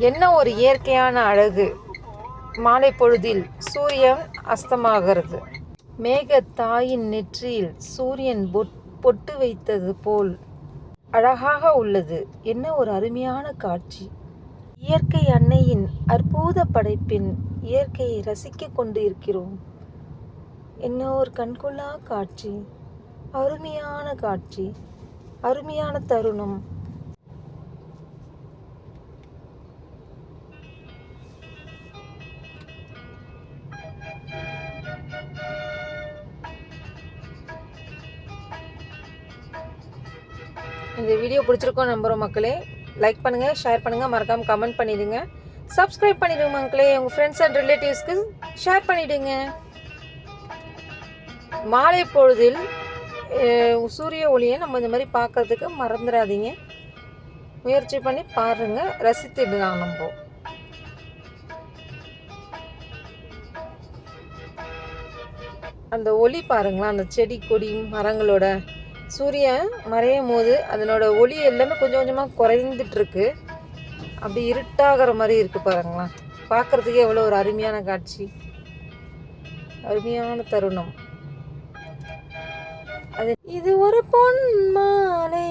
என்ன ஒரு இயற்கையான அழகு! மாலை பொழுதில் சூரியன் அஸ்தமாகிறது. மேகத்தாயின் நெற்றியில் சூரியன் பொட்டு வைத்தது போல் அழகாக உள்ளது. என்ன ஒரு அருமையான காட்சி! இயற்கை அன்னையின் அற்புத படைப்பின் இயற்கையை ரசித்துக் கொண்டு இருக்கிறோம். என்ன ஒரு கண்கொள்ளா காட்சி! அருமையான காட்சி, அருமையான தருணம். இந்த வீடியோ பிடிச்சிருக்கோம் நம்புகிறோம் மக்களே. லைக் பண்ணுங்கள், ஷேர் பண்ணுங்கள், மறக்காமல் கமெண்ட் பண்ணிவிடுங்க. சப்ஸ்கிரைப் பண்ணிவிடுங்க மக்களே. உங்கள் ஃப்ரெண்ட்ஸ் அண்ட் ரிலேட்டிவ்ஸ்க்கு ஷேர் பண்ணிவிடுங்க. மாலை பொழுதில் சூரிய ஒளியை நம்ம இந்த மாதிரி பார்க்கறதுக்கு மறந்துடாதீங்க. முயற்சி பண்ணி பாருங்கள், ரசித்துடலாம். நம்ம அந்த ஒளி பாருங்களா, அந்த செடி கொடி மரங்களோட சூரியன் மறையும் போது அதனோட ஒளி எல்லாமே கொஞ்சம் கொஞ்சமாக குறைந்துட்டுருக்கு. அப்படி இருட்டாகிற மாதிரி இருக்குது பாருங்களா. பார்க்குறதுக்கே எவ்வளோ ஒரு அருமையான காட்சி, அருமையான தருணம். அது இது ஒரு பொன் மாலை